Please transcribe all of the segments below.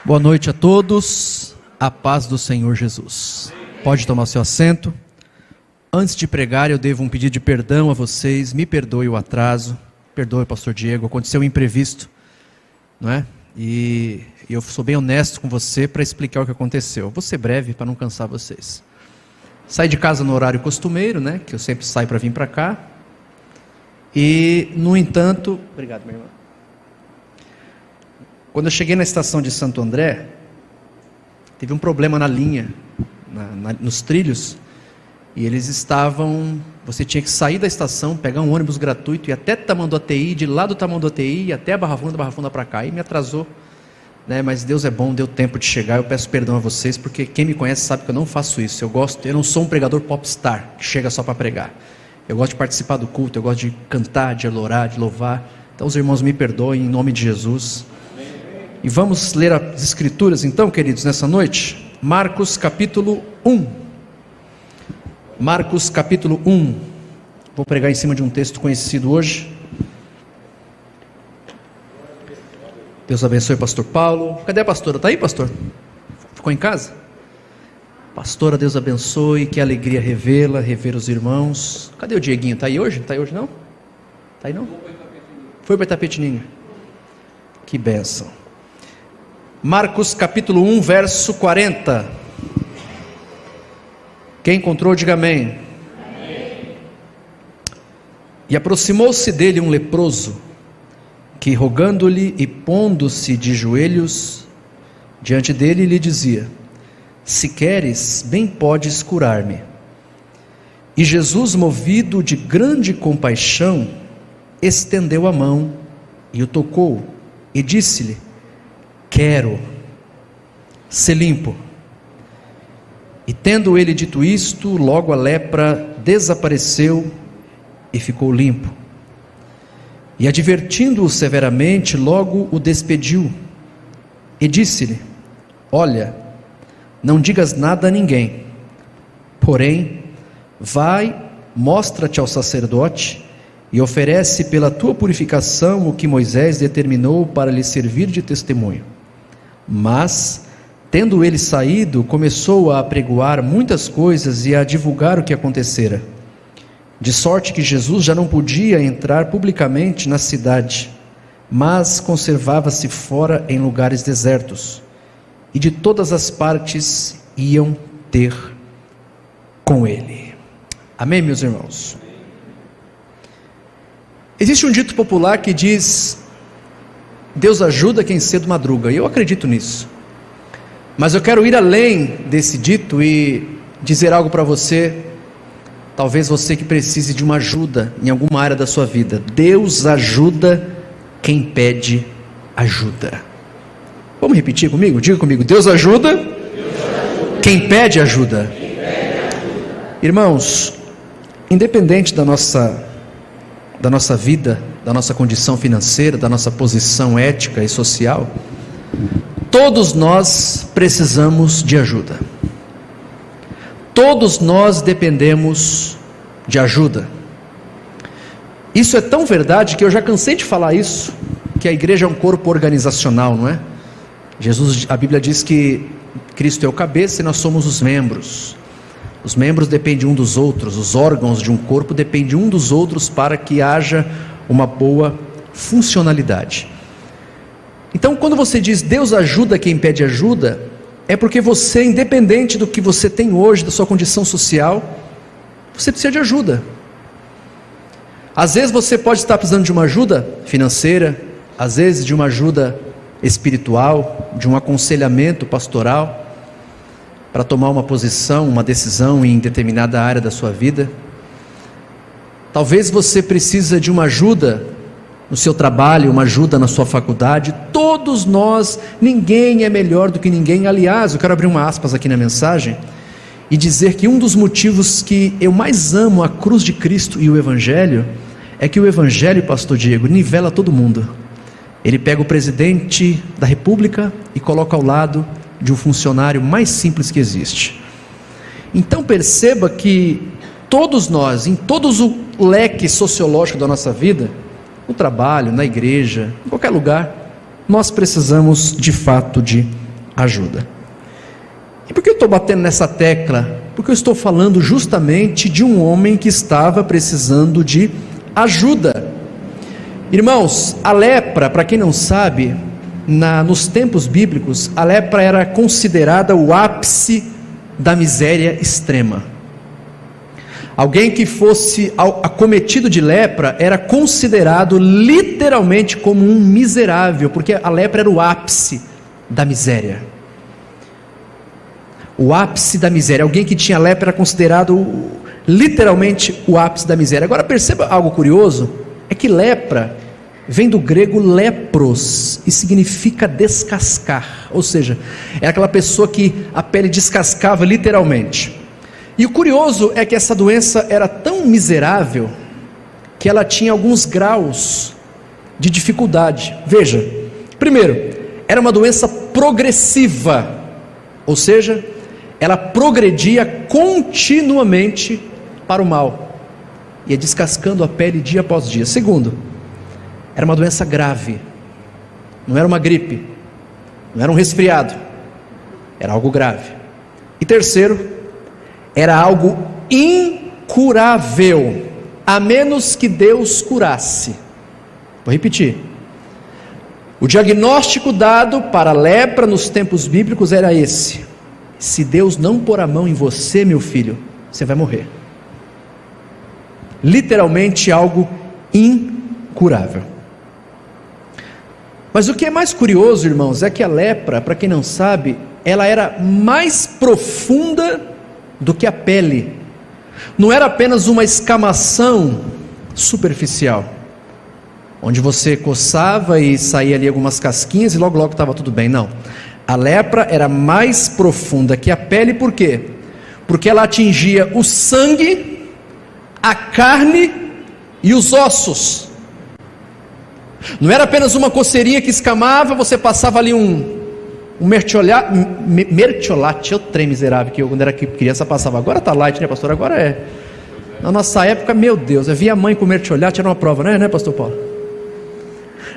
Boa noite a todos, a paz do Senhor Jesus. Pode tomar seu assento. Antes de pregar, eu devo um pedido de perdão a vocês. Me perdoe o atraso, perdoe, pastor Diego, aconteceu um imprevisto, não é? E eu sou bem honesto com você para explicar o que aconteceu. Vou ser breve para não cansar vocês. Saí de casa no horário costumeiro, né? Que eu sempre saio para vir para cá. E, no entanto... Obrigado, minha irmã. Quando eu cheguei na estação de Santo André, teve um problema na linha, nos trilhos, e eles estavam... Você tinha que sair da estação, pegar um ônibus gratuito, e até Tamanduateí, de lá do Tamanduateí, até a Barra Funda para cá, e me atrasou, né? Mas Deus é bom, deu tempo de chegar. Eu peço perdão a vocês, porque quem me conhece sabe que eu não faço isso. Eu não sou um pregador popstar, que chega só para pregar. Eu gosto de participar do culto, eu gosto de cantar, de adorar, de louvar. Então os irmãos me perdoem, em nome de Jesus. E vamos ler as escrituras então, queridos, nessa noite. Marcos capítulo 1. Marcos capítulo 1. Vou pregar em cima de um texto conhecido hoje. Deus abençoe o pastor Paulo. Cadê a pastora? Está aí, pastor? Ficou em casa? Pastora, Deus abençoe, que alegria revê-la, rever os irmãos. Cadê o Dieguinho? Está aí hoje? Está aí hoje não? Está aí não? Foi para Itapetininga. Que bênção. Marcos capítulo 1, verso 40. Quem encontrou, diga amém. Amém. E aproximou-se dele um leproso, que rogando-lhe e pondo-se de joelhos diante dele, lhe dizia: se queres, bem podes curar-me. E Jesus, movido de grande compaixão, estendeu a mão e o tocou, e disse-lhe: quero, ser limpo. E tendo ele dito isto, logo a lepra desapareceu e ficou limpo. E advertindo-o severamente, logo o despediu, e disse-lhe: olha, não digas nada a ninguém, porém, vai, mostra-te ao sacerdote, e oferece pela tua purificação o que Moisés determinou para lhe servir de testemunho. Mas, tendo ele saído, começou a apregoar muitas coisas e a divulgar o que acontecera, de sorte que Jesus já não podia entrar publicamente na cidade, mas conservava-se fora em lugares desertos, e de todas as partes iam ter com ele. Amém, meus irmãos? Existe um dito popular que diz: Deus ajuda quem cedo madruga, e eu acredito nisso. Mas eu quero ir além desse dito e dizer algo para você. Talvez você que precise de uma ajuda em alguma área da sua vida. Deus ajuda quem pede ajuda. Vamos repetir comigo? Diga comigo: Deus ajuda quem pede ajuda. Irmãos, independente da nossa vida, da nossa condição financeira, da nossa posição ética e social, todos nós precisamos de ajuda. Todos nós dependemos de ajuda. Isso é tão verdade que eu já cansei de falar isso, que a igreja é um corpo organizacional, não é? A Bíblia diz que Cristo é o cabeça e nós somos os membros. Os membros dependem um dos outros, os órgãos de um corpo dependem um dos outros para que haja uma boa funcionalidade. Então, quando você diz Deus ajuda quem pede ajuda, é porque você, independente do que você tem hoje, da sua condição social, você precisa de ajuda. Às vezes você pode estar precisando de uma ajuda financeira, às vezes de uma ajuda espiritual, de um aconselhamento pastoral, para tomar uma posição, uma decisão em determinada área da sua vida. Talvez você precise de uma ajuda no seu trabalho, uma ajuda na sua faculdade. Todos nós, ninguém é melhor do que ninguém. Aliás, eu quero abrir uma aspas aqui na mensagem e dizer que um dos motivos que eu mais amo a cruz de Cristo e o Evangelho é que o Evangelho, pastor Diego, nivela todo mundo. Ele pega o presidente da República e coloca ao lado de um funcionário mais simples que existe. Então perceba que todos nós, em todos o leque sociológico da nossa vida, no trabalho, na igreja, em qualquer lugar, nós precisamos de fato de ajuda. E por que eu estou batendo nessa tecla? Porque eu estou falando justamente de um homem que estava precisando de ajuda. Irmãos, a lepra, para quem não sabe, nos tempos bíblicos, a lepra era considerada o ápice da miséria extrema. Alguém que fosse acometido de lepra era considerado literalmente como um miserável, porque a lepra era o ápice da miséria. O ápice da miséria. Alguém que tinha lepra era considerado literalmente o ápice da miséria. Agora perceba algo curioso, é que lepra vem do grego lepros e significa descascar, ou seja, é aquela pessoa que a pele descascava literalmente. E o curioso é que essa doença era tão miserável que ela tinha alguns graus de dificuldade. Veja, primeiro, era uma doença progressiva, ou seja, ela progredia continuamente para o mal, ia descascando a pele dia após dia. Segundo, era uma doença grave, não era uma gripe, não era um resfriado, era algo grave. E terceiro, era algo incurável, a menos que Deus curasse. Vou repetir, o diagnóstico dado para a lepra nos tempos bíblicos era esse: se Deus não pôr a mão em você, meu filho, você vai morrer. Literalmente algo incurável. Mas o que é mais curioso, irmãos, é que a lepra, para quem não sabe, ela era mais profunda do que a pele. Não era apenas uma escamação superficial, onde você coçava e saía ali algumas casquinhas e logo logo estava tudo bem. Não, a lepra era mais profunda que a pele. Por quê? Porque ela atingia o sangue, a carne e os ossos. Não era apenas uma coceirinha que escamava, você passava ali um mertiolate, eu trem miserável, que eu quando era criança passava. Agora está light, né, pastor? Agora é. Na nossa época, meu Deus, eu via a mãe com mertiolate, era uma prova, né, pastor Paulo?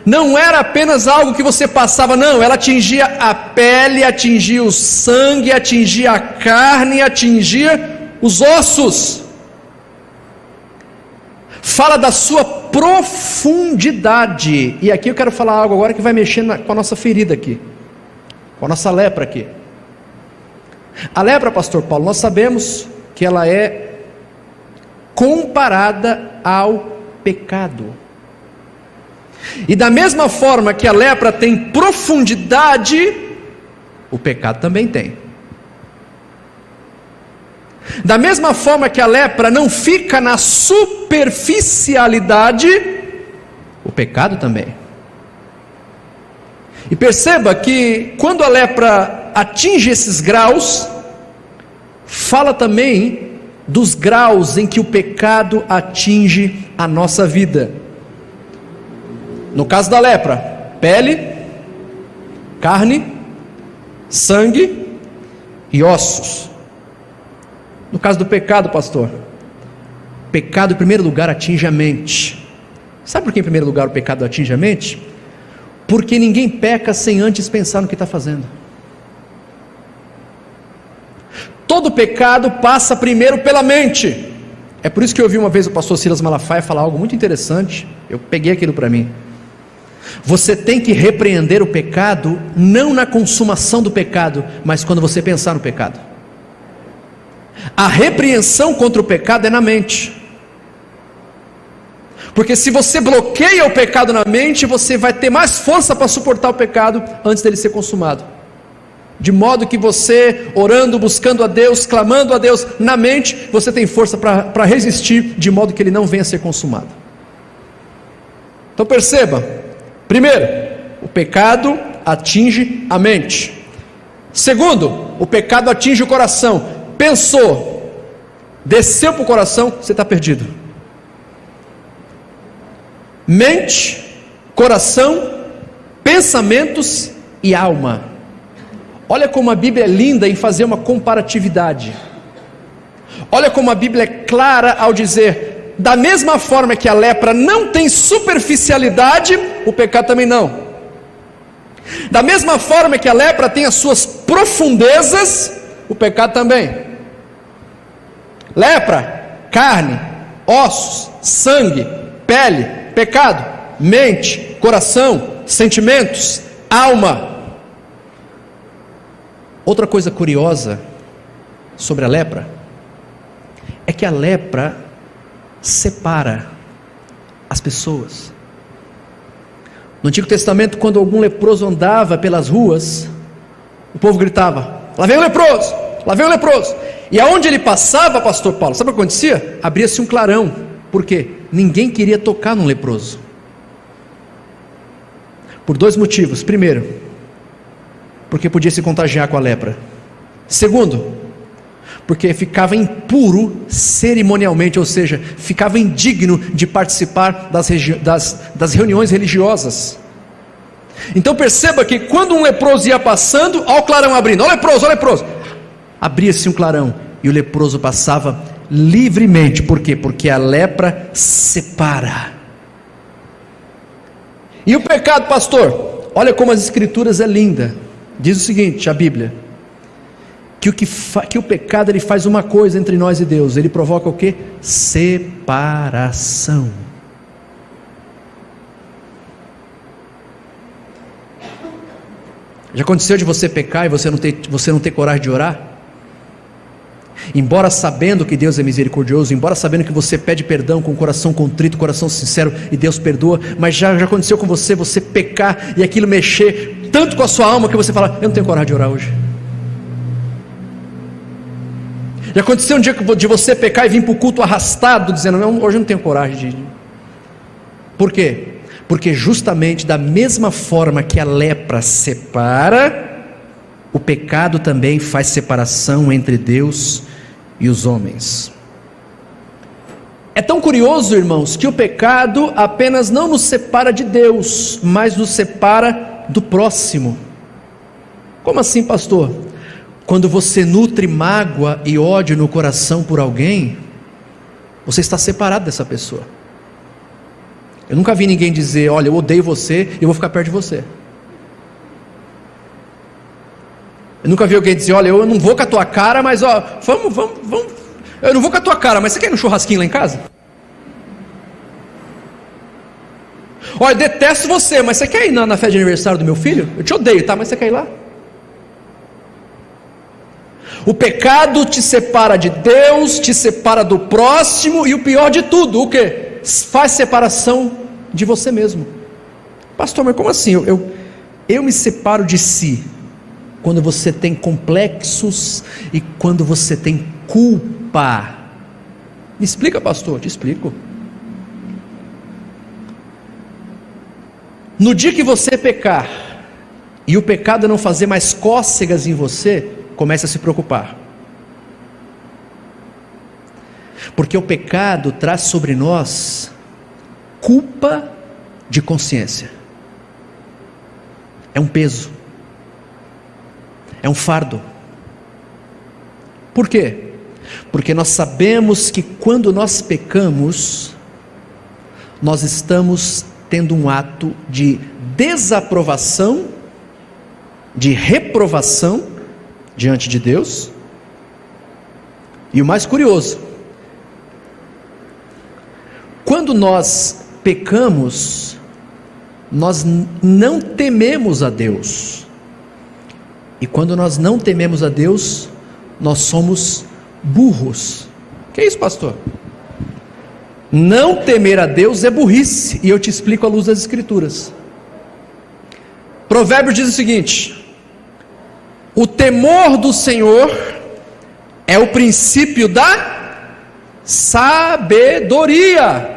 Não era apenas algo que você passava, não, ela atingia a pele, atingia o sangue, atingia a carne, atingia os ossos. Fala da sua profundidade. E aqui eu quero falar algo agora que vai mexer com a nossa ferida aqui, com a nossa lepra aqui. A lepra, pastor Paulo, nós sabemos que ela é comparada ao pecado. E da mesma forma que a lepra tem profundidade, o pecado também tem. Da mesma forma que a lepra não fica na superficialidade, o pecado também. E perceba que quando a lepra atinge esses graus, fala também dos graus em que o pecado atinge a nossa vida. No caso da lepra, pele, carne, sangue e ossos. No caso do pecado, pastor, pecado em primeiro lugar atinge a mente. Sabe por que em primeiro lugar o pecado atinge a mente? Porque ninguém peca sem antes pensar no que está fazendo. Todo pecado passa primeiro pela mente. É por isso que eu ouvi uma vez o pastor Silas Malafaia falar algo muito interessante. Eu peguei aquilo para mim. Você tem que repreender o pecado não na consumação do pecado, mas quando você pensar no pecado. A repreensão contra o pecado é na mente. Porque se você bloqueia o pecado na mente, você vai ter mais força para suportar o pecado antes dele ser consumado. De modo que você, orando, buscando a Deus, clamando a Deus na mente, você tem força para resistir, de modo que ele não venha a ser consumado. Então perceba, primeiro, o pecado atinge a mente. Segundo, o pecado atinge o coração. Pensou, desceu para o coração, você está perdido. Mente, coração, pensamentos e alma. Olha como a Bíblia é linda em fazer uma comparatividade. Olha como a Bíblia é clara ao dizer: da mesma forma que a lepra não tem superficialidade, o pecado também não. Da mesma forma que a lepra tem as suas profundezas, o pecado também. Lepra, carne, ossos, sangue, pele, pecado, mente, coração, sentimentos, alma. Outra coisa curiosa sobre a lepra é que a lepra separa as pessoas. No Antigo Testamento, quando algum leproso andava pelas ruas, o povo gritava: lá vem o leproso, lá vem o leproso. E aonde ele passava, pastor Paulo, sabe o que acontecia? Abria-se um clarão. Por quê? Ninguém queria tocar num leproso. Por dois motivos. Primeiro, porque podia se contagiar com a lepra. Segundo, porque ficava impuro cerimonialmente, ou seja, ficava indigno de participar das reuniões religiosas. Então perceba que quando um leproso ia passando, olha o clarão abrindo, olha o leproso, abria-se um clarão, e o leproso passava livremente. Por quê? Porque a lepra separa. E o pecado, pastor? Olha como as escrituras é linda. Diz o seguinte, a Bíblia, que o pecado ele faz uma coisa entre nós e Deus, ele provoca o quê? Separação. Já aconteceu de você pecar e você não ter coragem de orar? Embora sabendo que Deus é misericordioso, embora sabendo que você pede perdão com o coração contrito, coração sincero, e Deus perdoa, mas já aconteceu com você pecar e aquilo mexer tanto com a sua alma que você fala: eu não tenho coragem de orar hoje. Já aconteceu um dia de você pecar e vir para o culto arrastado, dizendo: hoje eu não tenho coragem de ir. Por quê? Porque justamente da mesma forma que a lepra separa, o pecado também faz separação entre Deus e os homens. É tão curioso, irmãos, que o pecado apenas não nos separa de Deus, mas nos separa do próximo. Como assim, pastor? Quando você nutre mágoa e ódio no coração por alguém, você está separado dessa pessoa. Eu nunca vi ninguém dizer: olha, eu odeio você e eu vou ficar perto de você. Eu nunca vi alguém dizer: olha, eu não vou com a tua cara, mas ó, vamos, eu não vou com a tua cara, mas você quer ir no churrasquinho lá em casa? Olha, eu detesto você, mas você quer ir na festa de aniversário do meu filho? Eu te odeio, tá? Mas você quer ir lá? O pecado te separa de Deus, te separa do próximo, e o pior de tudo, o que? Faz separação de você mesmo. Pastor, mas como assim? Eu me separo de si quando você tem complexos e quando você tem culpa. Me explica, pastor. Te explico. No dia que você pecar e o pecado não fazer mais cócegas em você, comece a se preocupar, porque o pecado traz sobre nós culpa de consciência. É um peso, é um fardo. Por quê? Porque nós sabemos que quando nós pecamos, nós estamos tendo um ato de desaprovação, de reprovação diante de Deus. E o mais curioso, quando nós pecamos, nós não tememos a Deus. E quando nós não tememos a Deus, nós somos burros. Que é isso, pastor? Não temer a Deus é burrice, e eu te explico à luz das Escrituras. Provérbios diz o seguinte: o temor do Senhor é o princípio da sabedoria.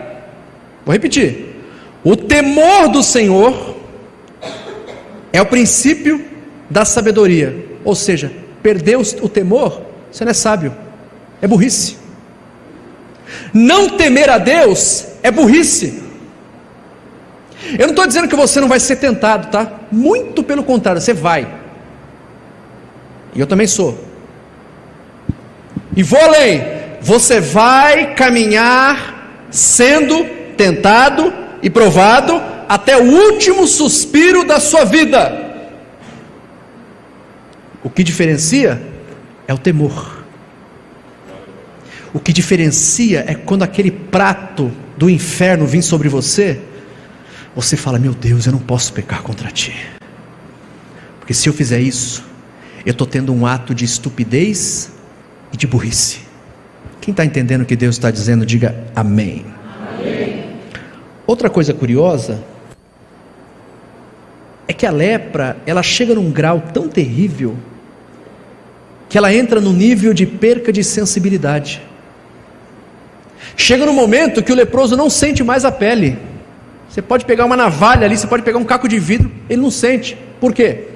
Vou repetir: o temor do Senhor é o princípio da sabedoria. Ou seja, perder o temor, você não é sábio, é burrice. Não temer a Deus é burrice. Eu não estou dizendo que você não vai ser tentado, tá? Muito pelo contrário, você vai. E eu também sou. E vou além, você vai caminhar sendo tentado e provado até o último suspiro da sua vida. O que diferencia é o temor. O que diferencia é quando aquele prato do inferno vir sobre você, você fala: meu Deus, eu não posso pecar contra ti, porque se eu fizer isso, eu estou tendo um ato de estupidez e de burrice. Quem está entendendo o que Deus está dizendo, diga amém. Amém. Outra coisa curiosa é que a lepra, ela chega num grau tão terrível, que ela entra no nível de perca de sensibilidade. Chega no momento que o leproso não sente mais a pele. Você pode pegar uma navalha ali, você pode pegar um caco de vidro, ele não sente. Por quê?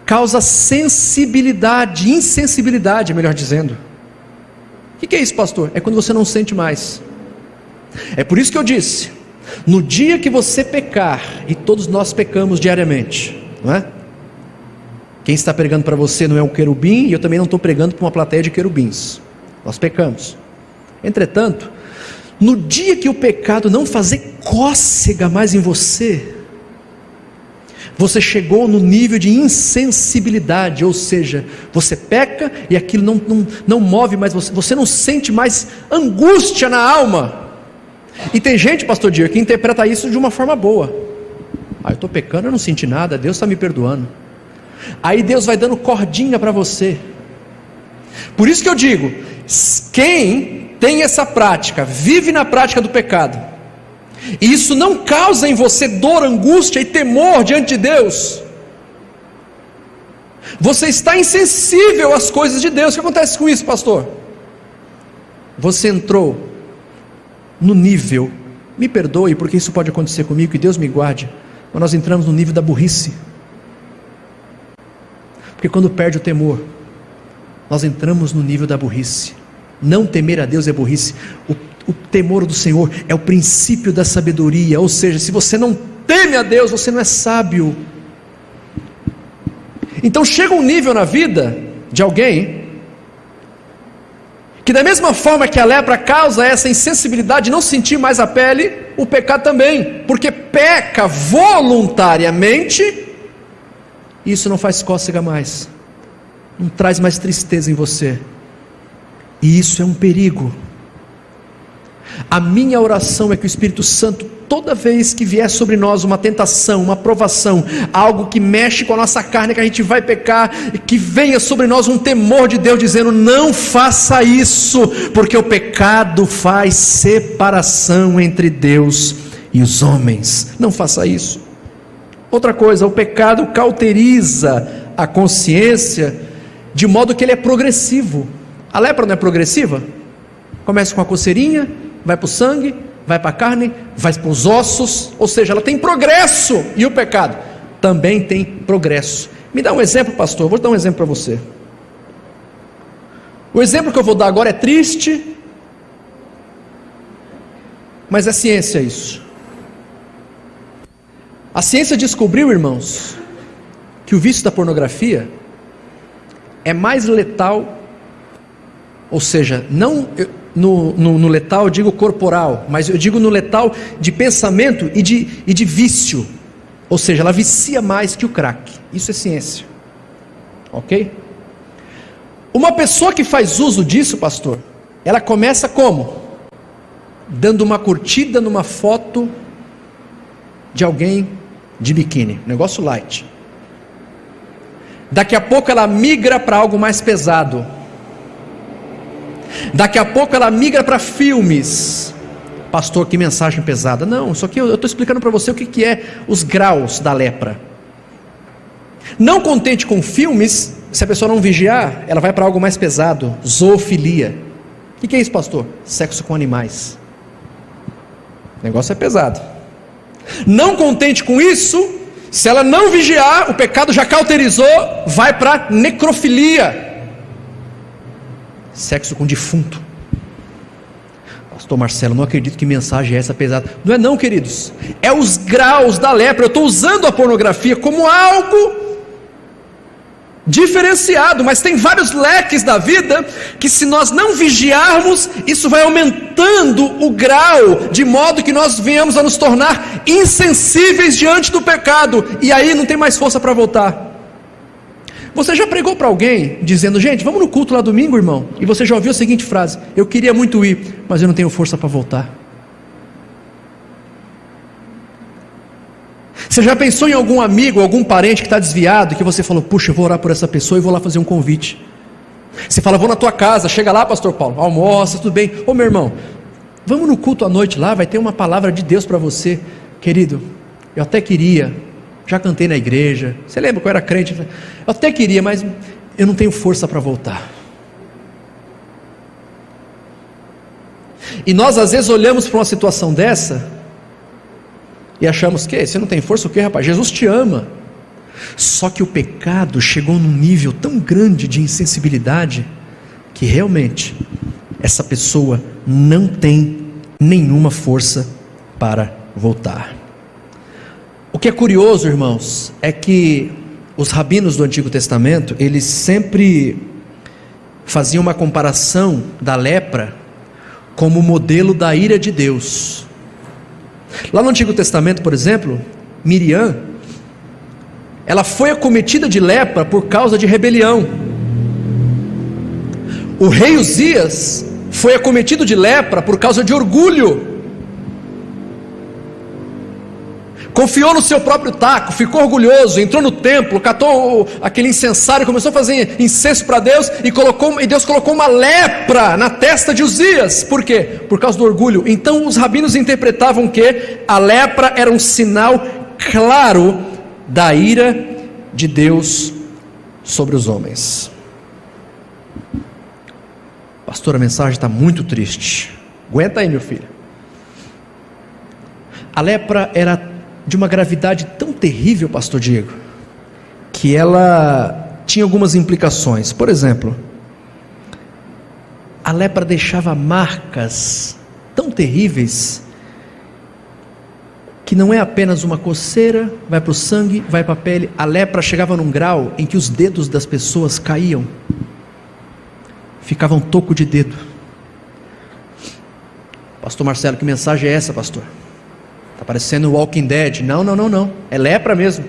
Causa sensibilidade, insensibilidade, melhor dizendo. O que é isso, pastor? É quando você não sente mais. É por isso que eu disse, no dia que você pecar, e todos nós pecamos diariamente, não é? Quem está pregando para você não é um querubim, e eu também não estou pregando para uma plateia de querubins. Nós pecamos. Entretanto, no dia que o pecado não fazer cócega mais em você, você chegou no nível de insensibilidade, ou seja, você peca e aquilo não move mais você não sente mais angústia na alma. E tem gente, pastor Diego, que interpreta isso de uma forma boa. Eu estou pecando, eu não senti nada, Deus está me perdoando. Aí Deus vai dando cordinha para você. Por isso que eu digo, quem tem essa prática, vive na prática do pecado, e isso não causa em você dor, angústia e temor diante de Deus, você está insensível às coisas de Deus. O que acontece com isso, pastor? Você entrou no nível, me perdoe porque isso pode acontecer comigo, que Deus me guarde, mas nós entramos no nível da burrice. Porque quando perde o temor, nós entramos no nível da burrice. Não temer a Deus é burrice. O temor do Senhor é o princípio da sabedoria. Ou seja, se você não teme a Deus, você não é sábio. Então chega um nível na vida de alguém, que da mesma forma que a lepra causa essa insensibilidade de não sentir mais a pele, o pecado também, porque peca voluntariamente, isso não faz cócega mais, não traz mais tristeza em você, e isso é um perigo. A minha oração é que o Espírito Santo, toda vez que vier sobre nós uma tentação, uma provação, algo que mexe com a nossa carne, que a gente vai pecar, que venha sobre nós um temor de Deus dizendo: não faça isso, porque o pecado faz separação entre Deus e os homens. Não faça isso. Outra coisa, o pecado cauteriza a consciência, de modo que ele é progressivo. A lepra não é progressiva? Começa com a coceirinha, vai para o sangue, vai para a carne, vai para os ossos, ou seja, ela tem progresso. E o pecado também tem progresso. Me dá um exemplo, pastor, eu vou dar um exemplo para você. O exemplo que eu vou dar agora é triste, mas é ciência isso. A ciência descobriu, irmãos, que o vício da pornografia é mais letal. Ou seja, não no letal eu digo corporal, mas eu digo no letal de pensamento e de vício. Ou seja, ela vicia mais que o crack. Isso é ciência. Ok? Uma pessoa que faz uso disso, pastor, ela começa como? Dando uma curtida numa foto de alguém de biquíni, negócio light. Daqui a pouco ela migra para algo mais pesado. Daqui a pouco ela migra para filmes. Pastor, que mensagem pesada. Não, isso aqui eu estou explicando para você o que é os graus da lepra. Não contente com filmes, se a pessoa não vigiar, ela vai para algo mais pesado. Zoofilia. O que é isso, pastor? Sexo com animais. O negócio é pesado. Não contente com isso, se ela não vigiar, o pecado já cauterizou, vai para necrofilia. Sexo com defunto. Pastor Marcelo, não acredito que mensagem é essa pesada. Não é não, queridos. É os graus da lepra. Eu estou usando a pornografia como algo diferenciado, mas tem vários leques da vida, que se nós não vigiarmos, isso vai aumentando o grau, de modo que nós venhamos a nos tornar insensíveis diante do pecado, e aí não tem mais força para voltar. Você já pregou para alguém dizendo: gente, vamos no culto lá domingo, irmão? E você já ouviu a seguinte frase: eu queria muito ir, mas eu não tenho força para voltar. Você já pensou em algum amigo, algum parente que está desviado, que você falou: puxa, eu vou orar por essa pessoa e vou lá fazer um convite? Você fala: vou na tua casa, chega lá, pastor Paulo, almoça, tudo bem. Ô meu irmão, vamos no culto à noite lá, vai ter uma palavra de Deus para você. Querido, eu até queria, já cantei na igreja, você lembra que eu era crente? Eu até queria, mas eu não tenho força para voltar. E nós às vezes olhamos para uma situação dessa e achamos que você não tem força o quê, rapaz? Jesus te ama. Só que o pecado chegou num nível tão grande de insensibilidade que realmente essa pessoa não tem nenhuma força para voltar. O que é curioso, irmãos, é que os rabinos do Antigo Testamento, eles sempre faziam uma comparação da lepra como modelo da ira de Deus. Lá no Antigo Testamento, por exemplo, Miriam, ela foi acometida de lepra por causa de rebelião. O rei Uzias foi acometido de lepra por causa de orgulho. Confiou no seu próprio taco, ficou orgulhoso, entrou no templo, catou aquele incensário, começou a fazer incenso para Deus, e Deus colocou uma lepra na testa de Uzias. Por quê? Por causa do orgulho. Então os rabinos interpretavam que a lepra era um sinal claro da ira de Deus sobre os homens. Pastor, a mensagem está muito triste. Aguenta aí, meu filho. A lepra era de uma gravidade tão terrível, pastor Diego, que ela tinha algumas implicações. Por exemplo, a lepra deixava marcas tão terríveis que não é apenas uma coceira, vai para o sangue, vai para a pele. A lepra chegava num grau em que os dedos das pessoas caíam, ficavam toco de dedo. Pastor Marcelo, que mensagem é essa, pastor? Está parecendo Walking Dead. Não, é lepra mesmo.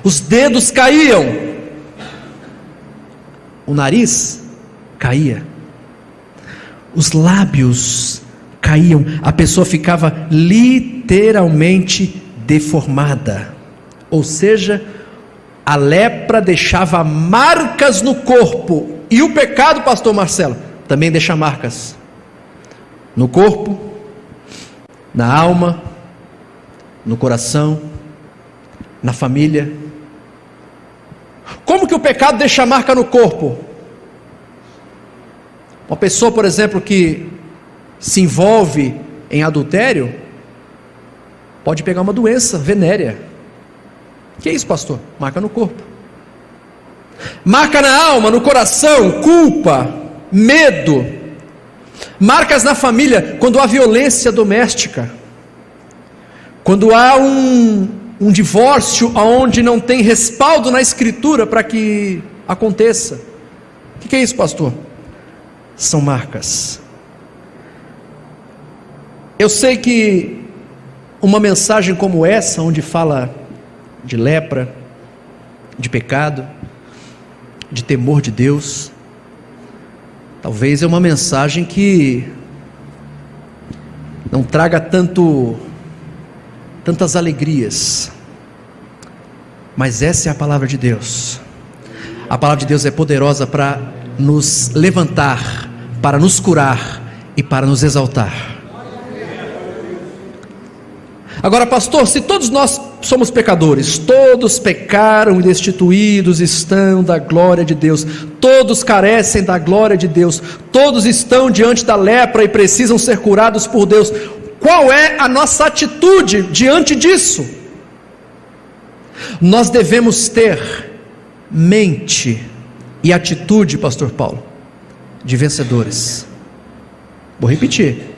Os dedos caíam, o nariz caía, os lábios caíam, a pessoa ficava literalmente deformada. Ou seja, a lepra deixava marcas no corpo. E o pecado, pastor Marcelo, também deixa marcas no corpo, na alma, no coração, na família. Como que o pecado deixa marca no corpo? Uma pessoa, por exemplo, que se envolve em adultério, pode pegar uma doença venérea. Que é isso, pastor? Marca no corpo. Marca na alma, no coração, culpa, medo. Marcas na família, quando há violência doméstica, quando há um divórcio onde não tem respaldo na escritura para que aconteça. O que é isso, pastor? São marcas. Eu sei que uma mensagem como essa, onde fala de lepra, de pecado, de temor de Deus, talvez é uma mensagem que não traga tantas alegrias, mas essa é a palavra de Deus. A palavra de Deus é poderosa para nos levantar, para nos curar e para nos exaltar. Agora, pastor, se todos nós somos pecadores, todos pecaram e destituídos estão da glória de Deus, todos carecem da glória de Deus, todos estão diante da lepra e precisam ser curados por Deus, qual é a nossa atitude diante disso? Nós devemos ter mente e atitude, pastor Paulo, de vencedores. Vou repetir.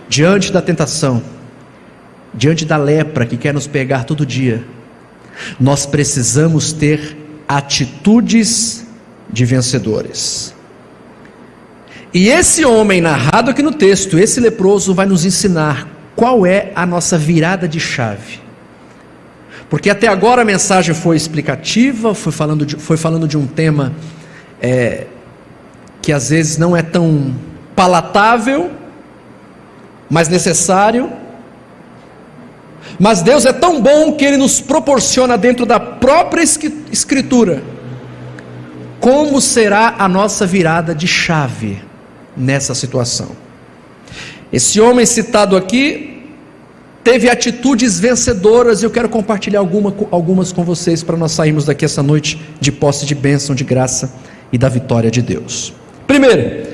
Diante da tentação, diante da lepra que quer nos pegar todo dia, nós precisamos ter atitudes de vencedores. E esse homem narrado aqui no texto, esse leproso, vai nos ensinar qual é a nossa virada de chave. Porque até agora a mensagem foi explicativa, foi falando de um tema que às vezes não é tão palatável, mas necessário. Mas Deus é tão bom que Ele nos proporciona dentro da própria Escritura como será a nossa virada de chave nessa situação. Esse homem citado aqui teve atitudes vencedoras, e eu quero compartilhar algumas com vocês, para nós sairmos daqui essa noite de posse de bênção, de graça e da vitória de Deus. Primeiro,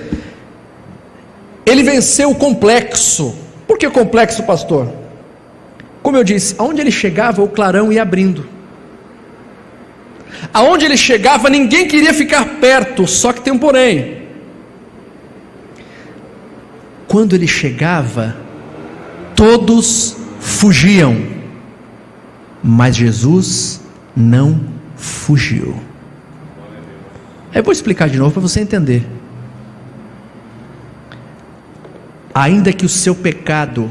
ele venceu o complexo. Por que complexo, pastor? Como eu disse, aonde ele chegava, o clarão ia abrindo. Aonde ele chegava, ninguém queria ficar perto, só que tem um porém. Quando ele chegava, todos fugiam, mas Jesus não fugiu. Eu vou explicar de novo para você entender. Ainda que o seu pecado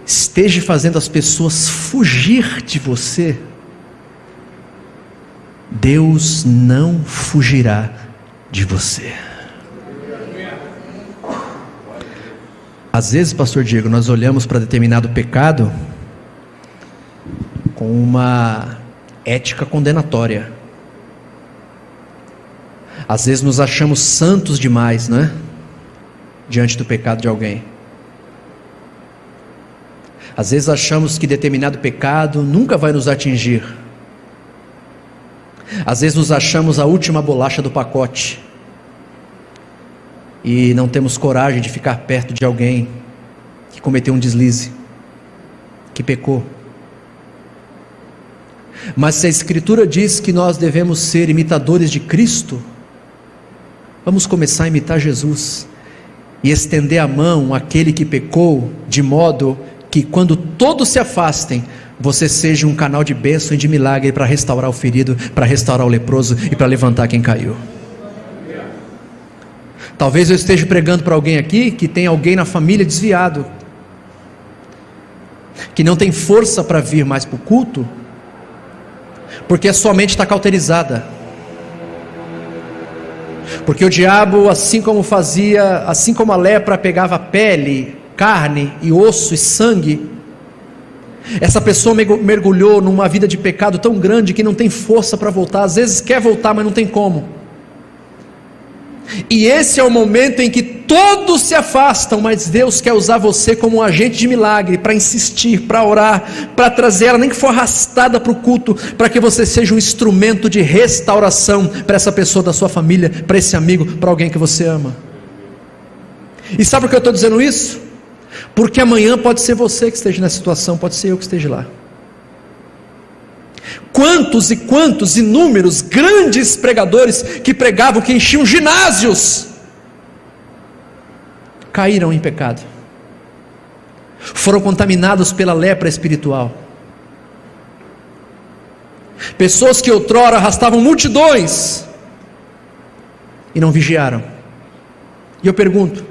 esteja fazendo as pessoas fugir de você, Deus não fugirá de você. Às vezes, pastor Diego, nós olhamos para determinado pecado com uma ética condenatória. Às vezes nos achamos santos demais, não é? Diante do pecado de alguém. Às vezes achamos que determinado pecado nunca vai nos atingir. Às vezes nos achamos a última bolacha do pacote e não temos coragem de ficar perto de alguém que cometeu um deslize, que pecou. Mas se a Escritura diz que nós devemos ser imitadores de Cristo, vamos começar a imitar Jesus e estender a mão àquele que pecou, de modo que quando todos se afastem, você seja um canal de bênção e de milagre para restaurar o ferido, para restaurar o leproso e para levantar quem caiu. Talvez eu esteja pregando para alguém aqui que tem alguém na família desviado, que não tem força para vir mais para o culto, porque a sua mente está cauterizada. Porque o diabo, assim como a lepra pegava pele, carne e osso e sangue, essa pessoa mergulhou numa vida de pecado tão grande que não tem força para voltar. Às vezes quer voltar, mas não tem como. E esse é o momento em que todos se afastam, mas Deus quer usar você como um agente de milagre, para insistir, para orar, para trazer ela, nem que for arrastada para o culto, para que você seja um instrumento de restauração para essa pessoa da sua família, para esse amigo, para alguém que você ama. E sabe por que eu estou dizendo isso? Porque amanhã pode ser você que esteja nessa situação, pode ser eu que esteja lá. Quantos e quantos inúmeros grandes pregadores que pregavam, que enchiam ginásios, caíram em pecado, foram contaminados pela lepra espiritual. Pessoas que outrora arrastavam multidões e não vigiaram. E eu pergunto,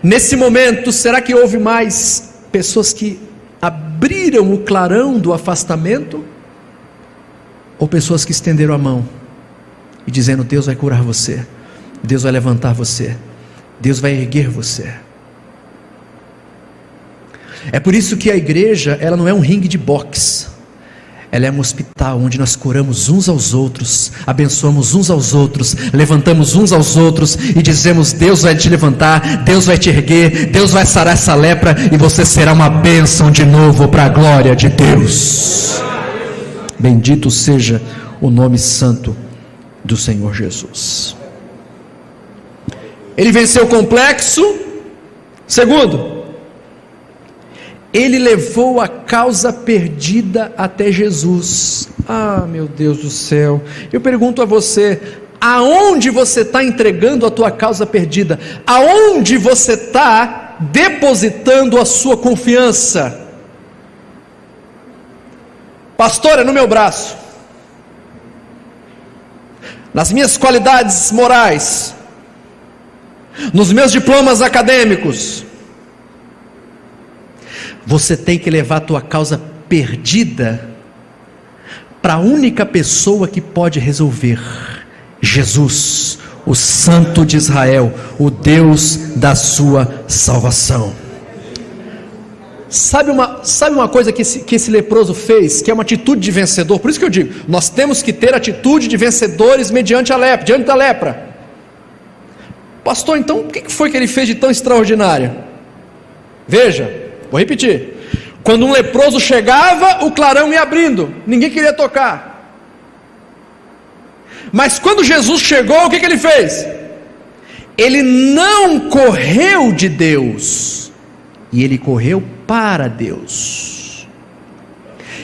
nesse momento, será que houve mais pessoas que abriram o clarão do afastamento, ou pessoas que estenderam a mão e dizendo: Deus vai curar você, Deus vai levantar você, Deus vai erguer você? É por isso que a igreja, ela não é um ringue de boxe, ela é um hospital onde nós curamos uns aos outros, abençoamos uns aos outros, levantamos uns aos outros e dizemos: Deus vai te levantar, Deus vai te erguer, Deus vai sarar essa lepra e você será uma bênção de novo para a glória de Deus. Bendito seja o nome santo do Senhor Jesus. Ele venceu o complexo. Segundo, ele levou a causa perdida até Jesus. Ah, meu Deus do céu, eu pergunto a você: aonde você está entregando a tua causa perdida? Aonde você está depositando a sua confiança? Pastor, é no meu braço, nas minhas qualidades morais, nos meus diplomas acadêmicos. Você tem que levar a tua causa perdida para a única pessoa que pode resolver: Jesus, o Santo de Israel, o Deus da sua salvação. Sabe uma coisa que esse leproso fez, que é uma atitude de vencedor? Por isso que eu digo, nós temos que ter atitude de vencedores diante da lepra. Pastor, então o que foi que ele fez de tão extraordinário? Veja, vou repetir: quando um leproso chegava, o clarão ia abrindo, ninguém queria tocar. Mas quando Jesus chegou, o que ele fez? Ele não correu de Deus, e ele correu para Deus.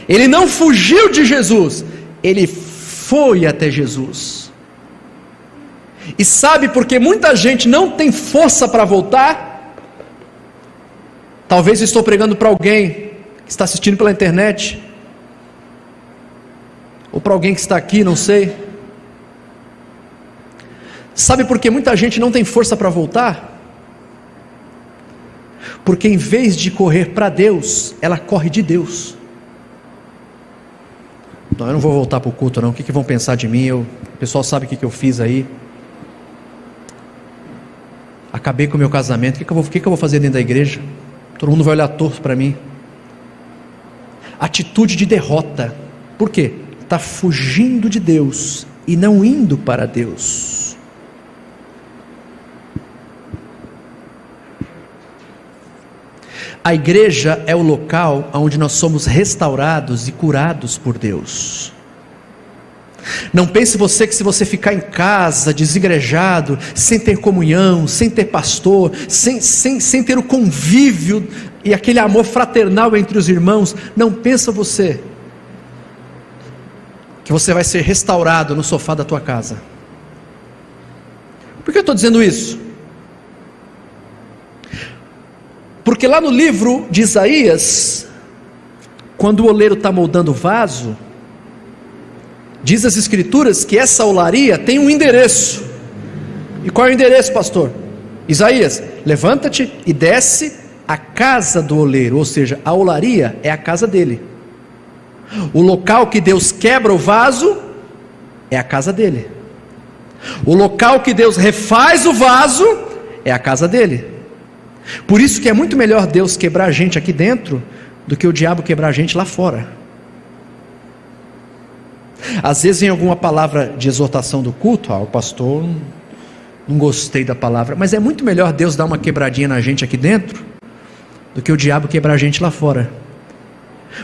Ele não fugiu de Jesus, ele foi até Jesus. E sabe por que muita gente não tem força para voltar? Talvez eu estou pregando para alguém que está assistindo pela internet, ou para alguém que está aqui, não sei. Sabe por que muita gente não tem força para voltar? Porque em vez de correr para Deus, ela corre de Deus. Não, eu não vou voltar para o culto não, o que vão pensar de mim? O pessoal sabe o que eu fiz aí. Acabei com o meu casamento, o que eu vou fazer dentro da igreja? Todo mundo vai olhar torto para mim. Atitude de derrota. Por quê? Está fugindo de Deus e não indo para Deus. A igreja é o local onde nós somos restaurados e curados por Deus. Não pense você que se você ficar em casa, desigrejado, sem ter comunhão, sem ter pastor, sem ter o convívio e aquele amor fraternal entre os irmãos, não pensa você que você vai ser restaurado no sofá da tua casa. Por que eu estou dizendo isso? Porque lá no livro de Isaías, quando o oleiro está moldando o vaso, diz as escrituras que essa olaria tem um endereço. E qual é o endereço, pastor? Isaías: levanta-te e desce à casa do oleiro, ou seja, a olaria é a casa dele. O local que Deus quebra o vaso é a casa dele. O local que Deus refaz o vaso é a casa dele. Por isso que é muito melhor Deus quebrar a gente aqui dentro do que o diabo quebrar a gente lá fora. Às vezes em alguma palavra de exortação do culto, o pastor, não gostei da palavra, mas é muito melhor Deus dar uma quebradinha na gente aqui dentro do que o diabo quebrar a gente lá fora.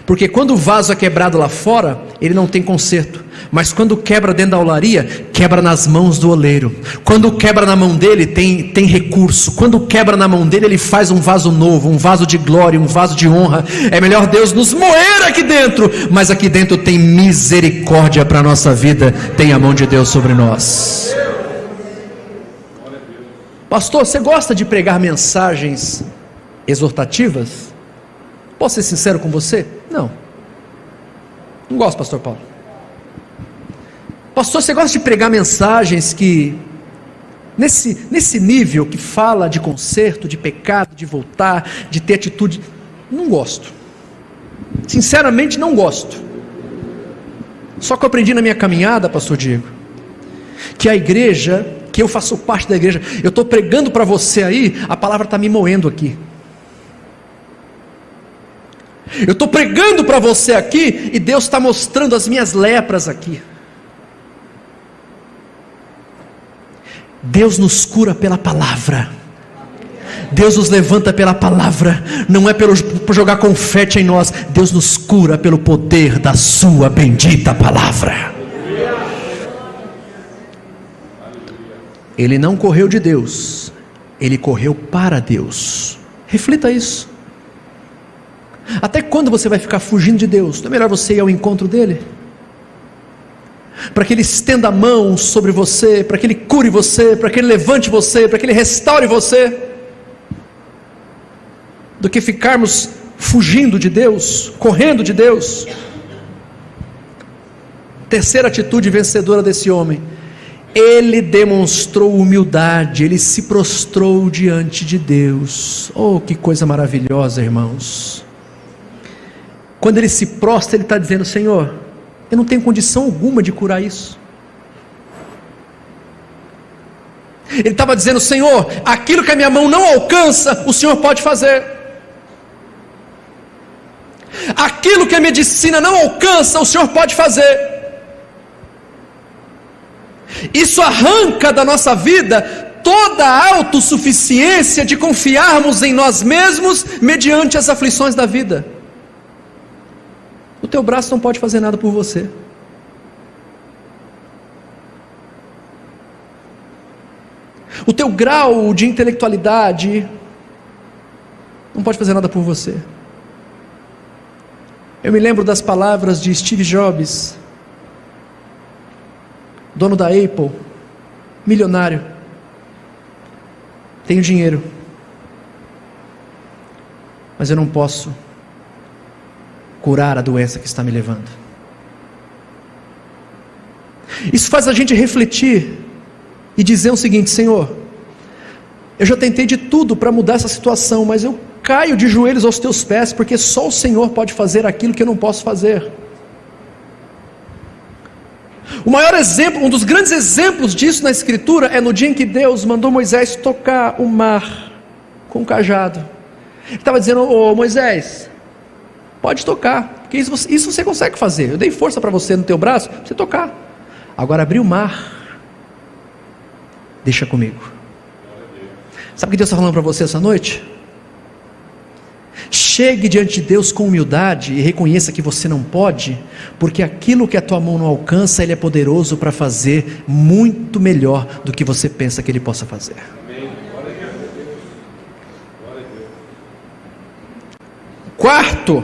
Porque quando o vaso é quebrado lá fora, ele não tem conserto. Mas quando quebra dentro da olaria, quebra nas mãos do oleiro. Quando quebra na mão dele, tem recurso. Quando quebra na mão dele, ele faz um vaso novo, um vaso de glória, um vaso de honra. É melhor Deus nos moer aqui dentro, mas aqui dentro tem misericórdia para a nossa vida, tem a mão de Deus sobre nós. Pastor, você gosta de pregar mensagens exortativas? Posso ser sincero com você? Não gosto, pastor Paulo. Pastor, você gosta de pregar mensagens que nesse nível que fala de conserto, de pecado, de voltar, de ter atitude? Não gosto, sinceramente não gosto. Só que eu aprendi na minha caminhada, pastor Diego, que a igreja, que eu faço parte da igreja, eu estou pregando para você aí, a palavra está me moendo aqui. Eu estou pregando para você aqui, e Deus está mostrando as minhas lepras aqui. Deus nos cura pela palavra. Deus nos levanta pela palavra. Não é por jogar confete em nós. Deus nos cura pelo poder da sua bendita palavra. Ele não correu de Deus, ele correu para Deus. Reflita isso. Até quando você vai ficar fugindo de Deus? Não é melhor você ir ao encontro dele? Para que ele estenda a mão sobre você, para que ele cure você, para que ele levante você, para que ele restaure você, do que ficarmos fugindo de Deus, correndo de Deus. Terceira atitude vencedora desse homem: ele demonstrou humildade, ele se prostrou diante de Deus. Oh, que coisa maravilhosa, irmãos! Quando ele se prostra, ele está dizendo: Senhor, eu não tenho condição alguma de curar isso. Ele estava dizendo: Senhor, aquilo que a minha mão não alcança, o Senhor pode fazer. Aquilo que a medicina não alcança, o Senhor pode fazer. Isso arranca da nossa vida toda a autossuficiência de confiarmos em nós mesmos mediante as aflições da vida. O teu braço não pode fazer nada por você. O teu grau de intelectualidade não pode fazer nada por você. Eu me lembro das palavras de Steve Jobs, dono da Apple, milionário. Tenho dinheiro, mas eu não posso curar a doença que está me levando. Isso faz a gente refletir e dizer o seguinte: Senhor, eu já tentei de tudo para mudar essa situação, mas eu caio de joelhos aos teus pés, porque só o Senhor pode fazer aquilo que eu não posso fazer. O maior exemplo, um dos grandes exemplos disso na Escritura é no dia em que Deus mandou Moisés tocar o mar com um cajado. Ele estava dizendo: ô Moisés, pode tocar, porque isso você consegue fazer. Eu dei força para você no teu braço, para você tocar. Agora abrir o mar, deixa comigo. Sabe o que Deus está falando para você essa noite? Chegue diante de Deus com humildade e reconheça que você não pode, porque aquilo que a tua mão não alcança, Ele é poderoso para fazer muito melhor do que você pensa que Ele possa fazer. Quarto,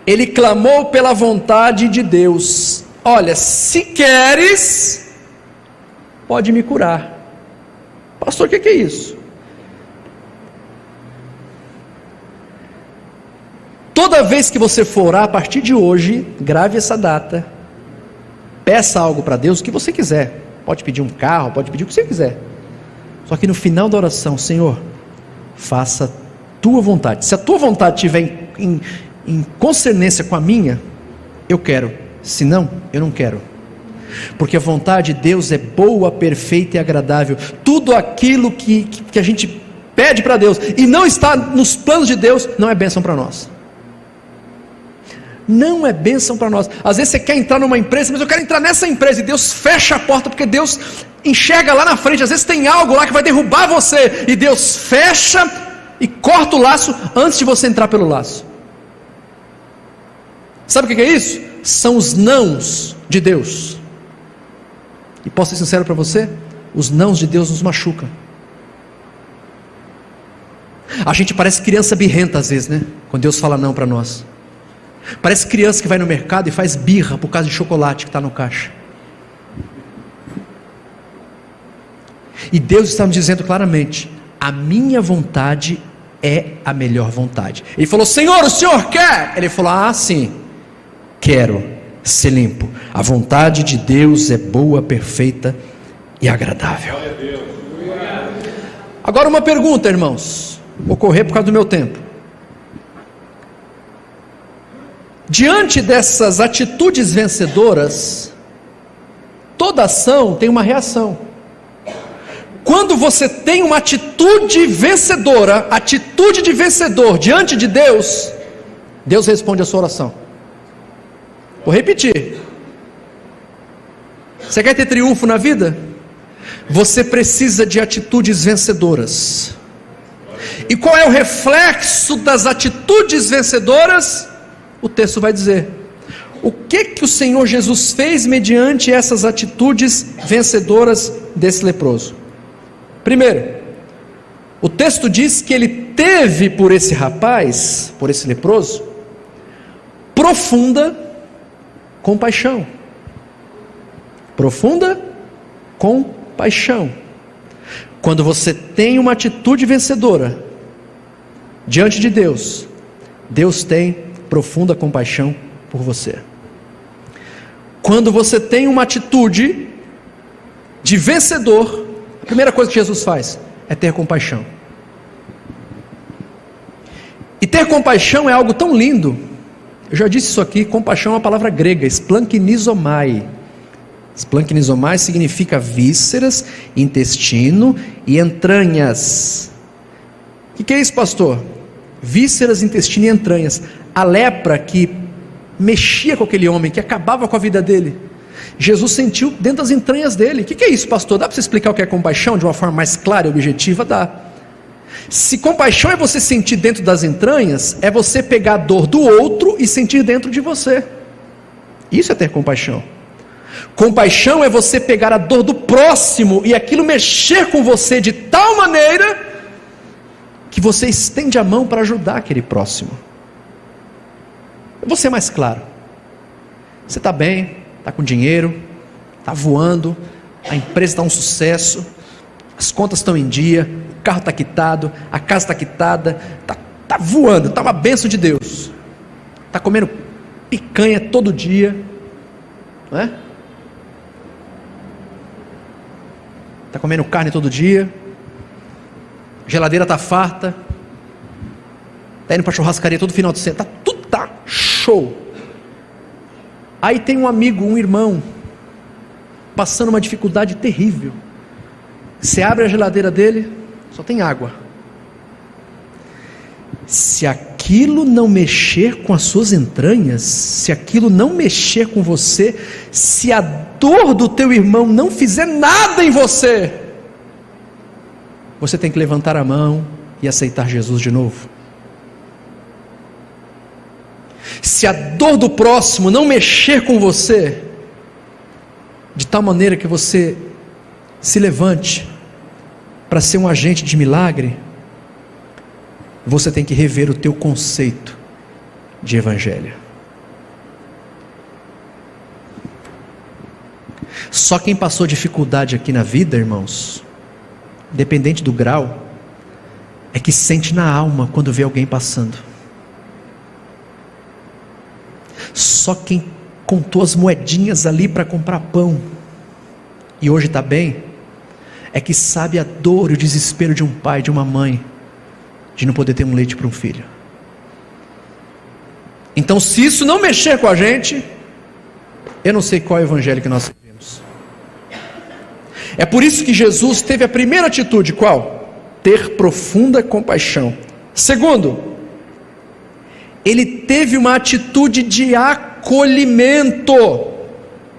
ele clamou pela vontade de Deus: olha, se queres, pode me curar. Pastor, o que é isso? Toda vez que você for orar, a partir de hoje, grave essa data, peça algo para Deus, o que você quiser. Pode pedir um carro, pode pedir o que você quiser. Só que no final da oração: Senhor, faça a tua vontade. Se a tua vontade estiver em concernência com a minha, eu quero. Se não, eu não quero. Porque a vontade de Deus é boa, perfeita e agradável. Tudo aquilo que a gente pede para Deus e não está nos planos de Deus, não é bênção para nós. Não é bênção para nós. Às vezes você quer entrar numa empresa, mas eu quero entrar nessa empresa, e Deus fecha a porta, porque Deus enxerga lá na frente. Às vezes tem algo lá que vai derrubar você, e Deus fecha e corta o laço antes de você entrar pelo laço. Sabe o que é isso? São os nãos de Deus. E posso ser sincero para você? Os nãos de Deus nos machucam. A gente parece criança birrenta às vezes, né? Quando Deus fala não para nós. Parece criança que vai no mercado e faz birra por causa de chocolate que está no caixa. E Deus está nos dizendo claramente: a minha vontade é a melhor vontade. Ele falou: Senhor, o Senhor quer? Ele falou: ah, sim, quero ser limpo. A vontade de Deus é boa, perfeita e agradável. Agora uma pergunta, irmãos. Vou correr por causa do meu tempo. Diante dessas atitudes vencedoras, toda ação tem uma reação. Quando você tem uma atitude vencedora, atitude de vencedor diante de Deus, Deus responde a sua oração. Vou repetir. Você quer ter triunfo na vida? Você precisa de atitudes vencedoras. E qual é o reflexo das atitudes vencedoras? O texto vai dizer: o que o Senhor Jesus fez mediante essas atitudes vencedoras desse leproso? Primeiro, o texto diz que ele teve por esse rapaz, por esse leproso, profunda compaixão. Profunda compaixão. Quando você tem uma atitude vencedora diante de Deus, Deus tem profunda compaixão por você. Quando você tem uma atitude de vencedor, a primeira coisa que Jesus faz é ter compaixão. E ter compaixão é algo tão lindo Eu já disse isso aqui, compaixão é uma palavra grega, splankinizomai. Splankinizomai significa vísceras, intestino e entranhas. O que é isso, pastor? Vísceras, intestino e entranhas. A lepra que mexia com aquele homem, que acabava com a vida dele, Jesus sentiu dentro das entranhas dele. O que é isso, pastor? Dá para você explicar o que é compaixão de uma forma mais clara e objetiva? Dá. Se compaixão é você sentir dentro das entranhas, é você pegar a dor do outro e sentir dentro de você. Isso é ter compaixão. Compaixão é você pegar a dor do próximo e aquilo mexer com você de tal maneira que você estende a mão para ajudar aquele próximo. Eu vou ser mais claro. Você está bem, está com dinheiro, está voando, a empresa está um sucesso, as contas estão em dia, o carro está quitado, a casa está quitada, está voando, está uma bênção de Deus. Está comendo picanha todo dia, não é? Está comendo carne todo dia, a geladeira está farta, está indo para a churrascaria todo final de semana, tudo está show. Aí tem um amigo, um irmão, passando uma dificuldade terrível. Você abre a geladeira dele, só tem água. Se aquilo não mexer com as suas entranhas, se aquilo não mexer com você, se a dor do teu irmão não fizer nada em você, você tem que levantar a mão e aceitar Jesus de novo. Se a dor do próximo não mexer com você, de tal maneira que você se levante para ser um agente de milagre, você tem que rever o teu conceito de evangelho. Só quem passou dificuldade aqui na vida, irmãos, independente do grau, é que sente na alma quando vê alguém passando. Só quem contou as moedinhas ali para comprar pão e hoje está bem, é que sabe a dor e o desespero de um pai, de uma mãe, de não poder ter um leite para um filho. Então, se isso não mexer com a gente, eu não sei qual é o evangelho que nós vivemos. É por isso que Jesus teve a primeira atitude, qual? Ter profunda compaixão. Segundo, ele teve uma atitude de acolhimento.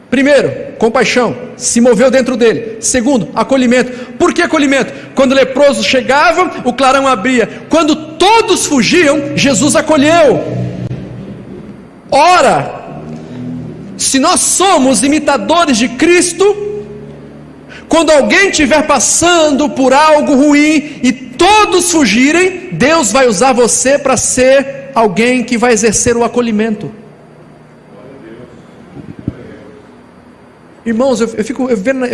Primeiro, compaixão, se moveu dentro dele. Segundo, acolhimento. Por que acolhimento? Quando o leproso chegava, o clarão abria. Quando todos fugiam, Jesus acolheu. Ora, se nós somos imitadores de Cristo, quando alguém estiver passando por algo ruim e todos fugirem, Deus vai usar você para ser alguém que vai exercer o acolhimento. Irmãos, eu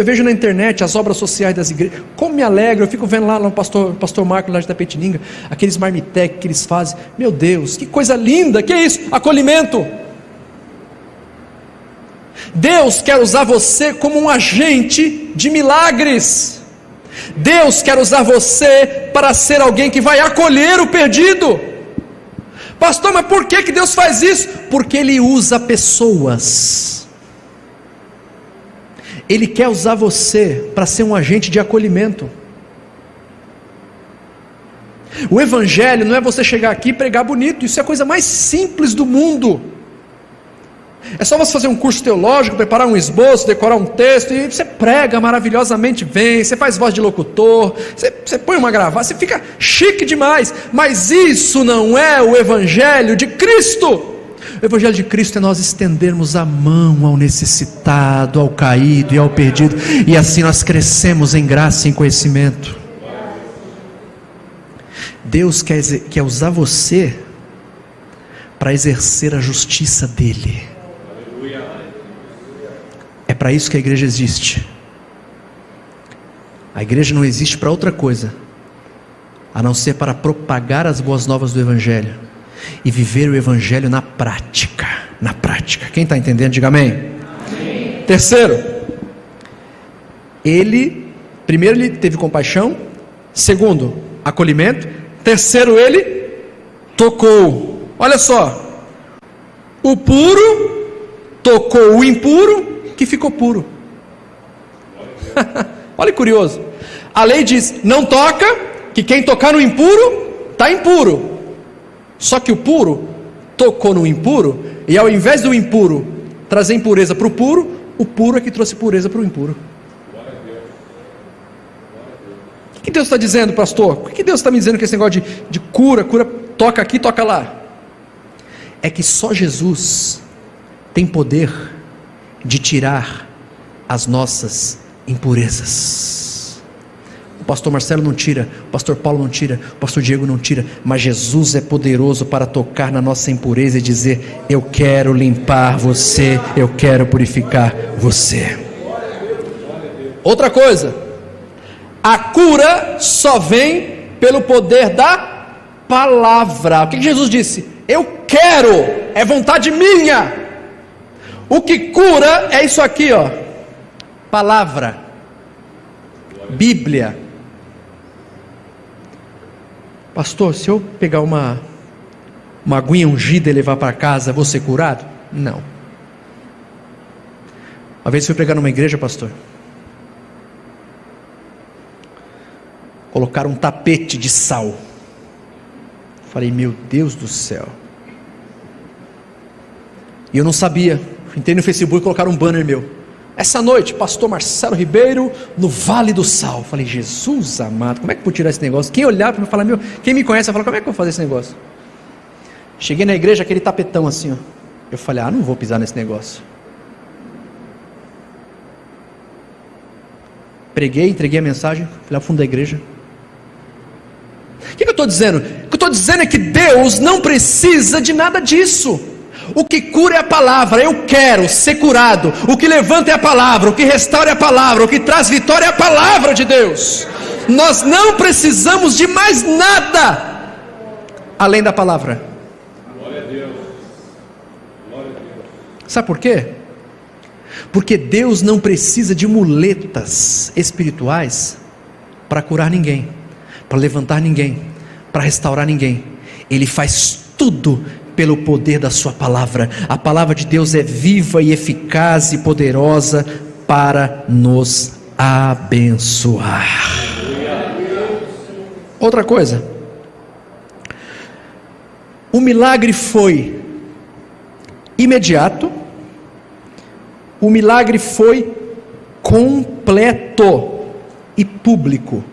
vejo na internet as obras sociais das igrejas, como me alegro, eu fico vendo lá no pastor Marco lá de Tapetininga, aqueles marmitec que eles fazem, meu Deus, que coisa linda, que é isso? Acolhimento. Deus quer usar você como um agente de milagres. Deus quer usar você para ser alguém que vai acolher o perdido. Pastor, mas por que Deus faz isso? Porque Ele usa pessoas. Ele quer usar você para ser um agente de acolhimento. O evangelho não é você chegar aqui e pregar bonito, isso é a coisa mais simples do mundo. É só você fazer um curso teológico, preparar um esboço, decorar um texto, e você prega maravilhosamente bem, você faz voz de locutor, você põe uma gravata, você fica chique demais, mas isso não é o evangelho de Cristo. O evangelho de Cristo é nós estendermos a mão ao necessitado, ao caído e ao perdido, e assim nós crescemos em graça e em conhecimento. Deus quer usar você para exercer a justiça dele. É para isso que a igreja existe. A igreja não existe para outra coisa, a não ser para propagar as boas novas do evangelho e viver o evangelho na prática. Na prática. Quem está entendendo, diga amém. Amém. Terceiro, primeiro ele teve compaixão. Segundo, acolhimento. Terceiro, ele tocou. Olha só, O puro tocou o impuro, que ficou puro. Olha que curioso. A lei diz, não toca, que quem tocar no impuro, está impuro. Só que o puro tocou no impuro, e ao invés do impuro trazer impureza para o puro é que trouxe pureza para o impuro. O que Deus está dizendo, pastor? O que Deus está me dizendo que esse negócio de cura, toca aqui, toca lá? É que só Jesus tem poder de tirar as nossas impurezas. O pastor Marcelo não tira, o pastor Paulo não tira, o pastor Diego não tira, mas Jesus é poderoso para tocar na nossa impureza e dizer, eu quero limpar você, eu quero purificar você. Outra coisa, a cura só vem pelo poder da palavra. O que Jesus disse? Eu quero, é vontade minha. O que cura é isso aqui, ó, palavra, Bíblia. Pastor, se eu pegar uma aguinha ungida e levar para casa, vou ser curado? Não. Uma vez fui pregar numa igreja, pastor, colocaram um tapete de sal. Falei, meu Deus do céu. E eu não sabia. Entrei no Facebook e colocaram um banner meu. Essa noite, pastor Marcelo Ribeiro, no Vale do Sal. Falei, Jesus amado, como é que eu vou tirar esse negócio? Quem olhar para mim falar, quem me conhece, vai falar, como é que eu vou fazer esse negócio? Cheguei na igreja, aquele tapetão assim, ó. Eu falei, não vou pisar nesse negócio. Preguei, entreguei a mensagem, fui lá ao fundo da igreja. O que eu estou dizendo? O que eu estou dizendo é que Deus não precisa de nada disso. O que cura é a palavra, eu quero ser curado. O que levanta é a palavra, o que restaura é a palavra, o que traz vitória é a palavra de Deus. Nós não precisamos de mais nada além da palavra. Glória a Deus. Glória a Deus. Sabe por quê? Porque Deus não precisa de muletas espirituais para curar ninguém, para levantar ninguém, para restaurar ninguém. Ele faz tudo pelo poder da sua palavra. A palavra de Deus é viva e eficaz e poderosa para nos abençoar. Outra coisa, o milagre foi imediato, o milagre foi completo e público.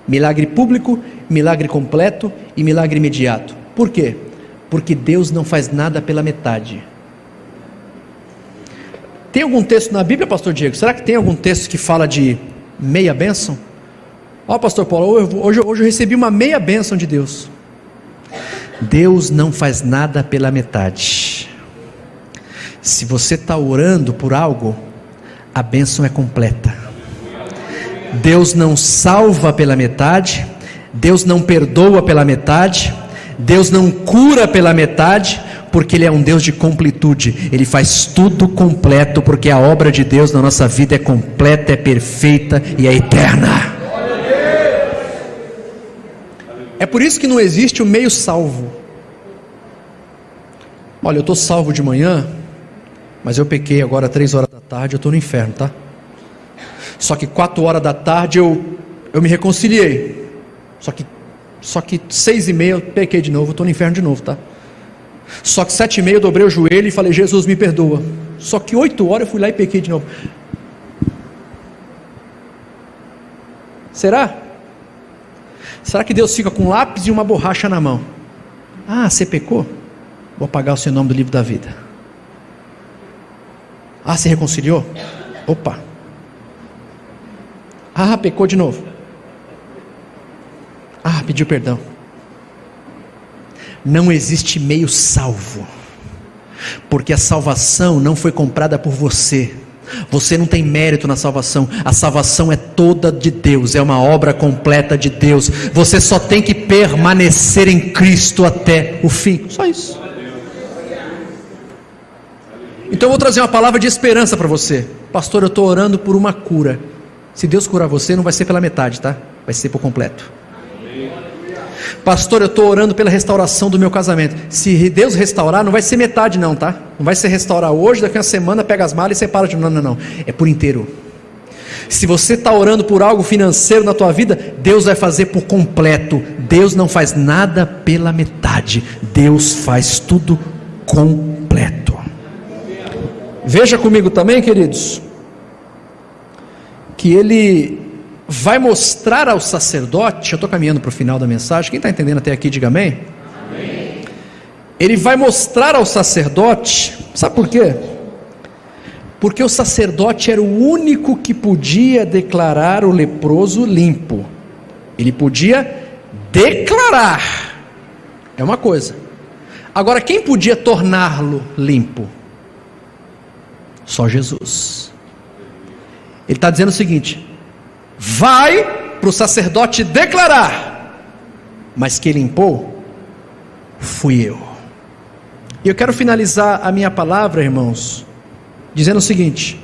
Milagre público, milagre completo e milagre imediato. Por quê? Porque Deus não faz nada pela metade. Tem algum texto na Bíblia, pastor Diego? Será que tem algum texto que fala de meia bênção? Ó, pastor Paulo, hoje eu recebi uma meia bênção de Deus. Deus não faz nada pela metade. Se você está orando por algo, a bênção é completa. Deus não salva pela metade, Deus não perdoa pela metade, Deus não cura pela metade, porque Ele é um Deus de completude. Ele faz tudo completo, porque a obra de Deus na nossa vida é completa, é perfeita e é eterna. É por isso que não existe o meio salvo. Olha, eu estou salvo de manhã, mas eu pequei agora 3 horas da tarde, eu estou no inferno, tá? Só que 4 horas da tarde eu me reconciliei. Só que 6h30 eu pequei de novo, eu estou no inferno de novo, tá? Só que 7h30 eu dobrei o joelho e falei, Jesus me perdoa. Só que 8 horas eu fui lá e pequei de novo. Será? Será que Deus fica com um lápis e uma borracha na mão? Ah, você pecou? Vou apagar o seu nome do livro da vida. Ah, você reconciliou? Opa. Ah, pecou de novo. Ah, pediu perdão. Não existe meio salvo, porque a salvação não foi comprada por você. Você não tem mérito na salvação. A salvação é toda de Deus, é uma obra completa de Deus. Você só tem que permanecer em Cristo até o fim. Só isso. Então eu vou trazer uma palavra de esperança para você. Pastor, eu estou orando por uma cura. Se Deus curar você, não vai ser pela metade, tá? Vai ser por completo. Pastor, eu estou orando pela restauração do meu casamento. Se Deus restaurar, não vai ser metade não, tá? Não vai ser restaurar hoje, daqui a uma semana pega as malas e separa de novo. Não. É por inteiro. Se você está orando por algo financeiro na tua vida, Deus vai fazer por completo. Deus não faz nada pela metade. Deus faz tudo completo. Veja comigo também, queridos, que Ele vai mostrar ao sacerdote. Eu estou caminhando para o final da mensagem. Quem está entendendo até aqui, diga amém. Amém. Ele vai mostrar ao sacerdote, sabe por quê? Porque o sacerdote era o único que podia declarar o leproso limpo. Ele podia declarar, é uma coisa. Agora, quem podia torná-lo limpo? Só Jesus. Ele está dizendo o seguinte: vai para o sacerdote declarar, mas quem limpou fui eu. E eu quero finalizar a minha palavra, irmãos, dizendo o seguinte: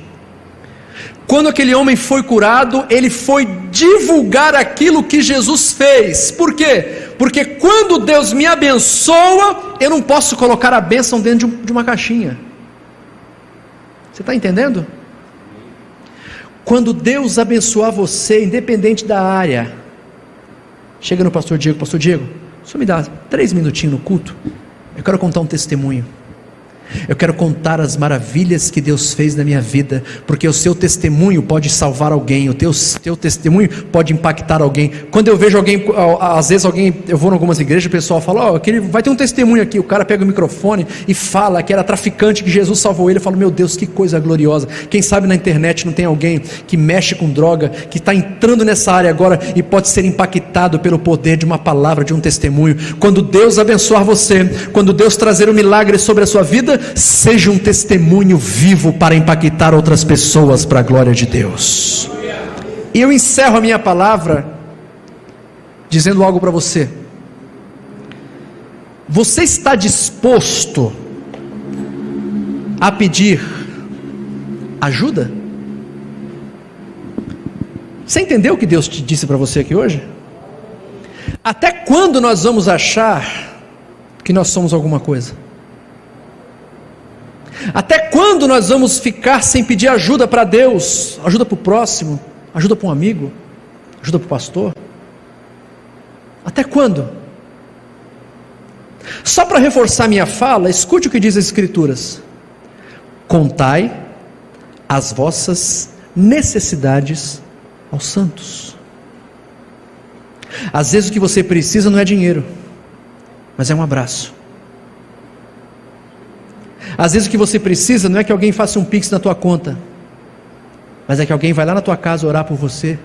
quando aquele homem foi curado, ele foi divulgar aquilo que Jesus fez. Por quê? Porque quando Deus me abençoa, eu não posso colocar a bênção dentro de uma caixinha. Você está entendendo? Quando Deus abençoar você, independente da área, chega no pastor Diego: pastor Diego, o senhor me dá 3 minutinhos no culto? Eu quero contar um testemunho. Eu quero contar as maravilhas que Deus fez na minha vida, porque o seu testemunho pode salvar alguém, o teu testemunho pode impactar alguém. Quando eu vejo alguém, às vezes eu vou em algumas igrejas, o pessoal fala: vai ter um testemunho aqui. O cara pega o microfone e fala que era traficante, que Jesus salvou ele. Eu falo: meu Deus, que coisa gloriosa. Quem sabe na internet não tem alguém que mexe com droga, que está entrando nessa área agora e pode ser impactado pelo poder de uma palavra, de um testemunho. Quando Deus abençoar você, quando Deus trazer um milagre sobre a sua vida, seja um testemunho vivo para impactar outras pessoas para a glória de Deus. E eu encerro a minha palavra dizendo algo para você. Você está disposto a pedir ajuda? Você entendeu o que Deus te disse para você aqui hoje? Até quando nós vamos achar que nós somos alguma coisa? Até quando nós vamos ficar sem pedir ajuda para Deus? Ajuda para o próximo, ajuda para um amigo, ajuda para o pastor? Até quando? Só para reforçar minha fala, escute o que diz as Escrituras: contai as vossas necessidades aos santos. Às vezes o que você precisa não é dinheiro, mas é um abraço. Às vezes o que você precisa não é que alguém faça um pix na tua conta, mas é que alguém vai lá na tua casa orar por você.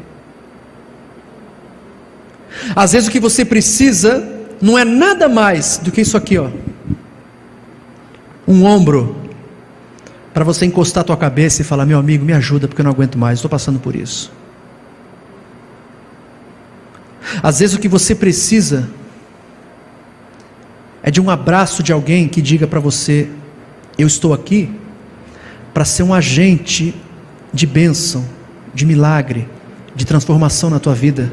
Às vezes o que você precisa não é nada mais do que isso aqui, um ombro para você encostar a tua cabeça e falar: meu amigo, me ajuda porque eu não aguento mais, estou passando por isso. Às vezes o que você precisa é de um abraço de alguém que diga para você: eu estou aqui para ser um agente de bênção, de milagre, de transformação na tua vida.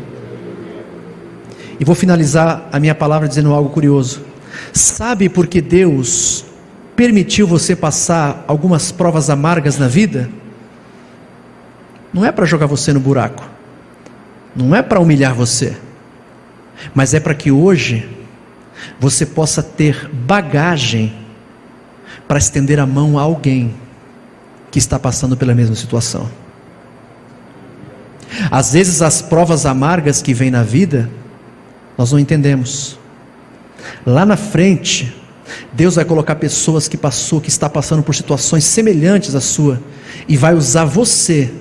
E vou finalizar a minha palavra dizendo algo curioso. Sabe por que Deus permitiu você passar algumas provas amargas na vida? Não é para jogar você no buraco, não é para humilhar você, mas é para que hoje você possa ter bagagem para estender a mão a alguém que está passando pela mesma situação. Às vezes as provas amargas que vêm na vida, nós não entendemos. Lá na frente, Deus vai colocar pessoas que está passando por situações semelhantes à sua, e vai usar você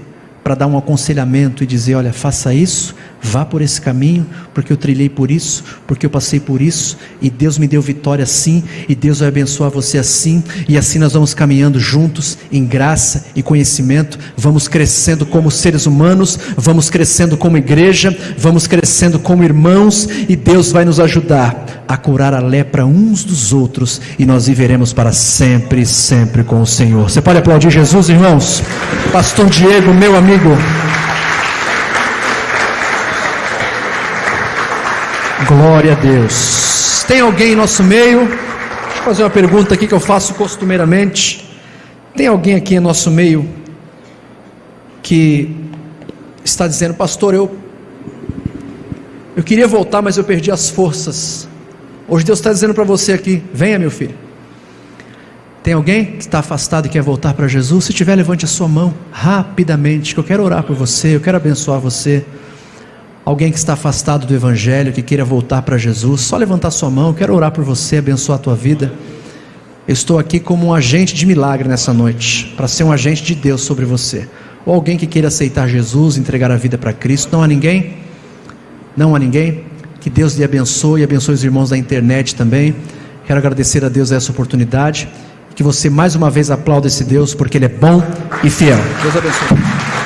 para dar um aconselhamento e dizer: olha, faça isso, vá por esse caminho, porque eu trilhei por isso, porque eu passei por isso, e Deus me deu vitória assim, e Deus vai abençoar você assim, e assim nós vamos caminhando juntos, em graça e conhecimento, vamos crescendo como seres humanos, vamos crescendo como igreja, vamos crescendo como irmãos, e Deus vai nos ajudar a curar a lepra uns dos outros, e nós viveremos para sempre, sempre com o Senhor. Você pode aplaudir Jesus, irmãos? Pastor Diego, meu amigo, Glória a Deus. Tem alguém em nosso meio? Deixa eu fazer uma pergunta aqui que eu faço costumeiramente. Tem alguém aqui em nosso meio que está dizendo: pastor, eu queria voltar, mas eu perdi as forças. Hoje Deus está dizendo para você aqui: venha, meu filho. Tem alguém que está afastado e quer voltar para Jesus? Se tiver, levante a sua mão rapidamente, que eu quero orar por você, eu quero abençoar você. Alguém que está afastado do Evangelho, que queira voltar para Jesus, só levantar sua mão, eu quero orar por você, abençoar a tua vida. Eu estou aqui como um agente de milagre nessa noite, para ser um agente de Deus sobre você. Ou alguém que queira aceitar Jesus, entregar a vida para Cristo. Não há ninguém? Não há ninguém? Que Deus lhe abençoe e abençoe os irmãos da internet também. Quero agradecer a Deus essa oportunidade. Que você mais uma vez aplaude esse Deus, porque Ele é bom e fiel. Deus abençoe.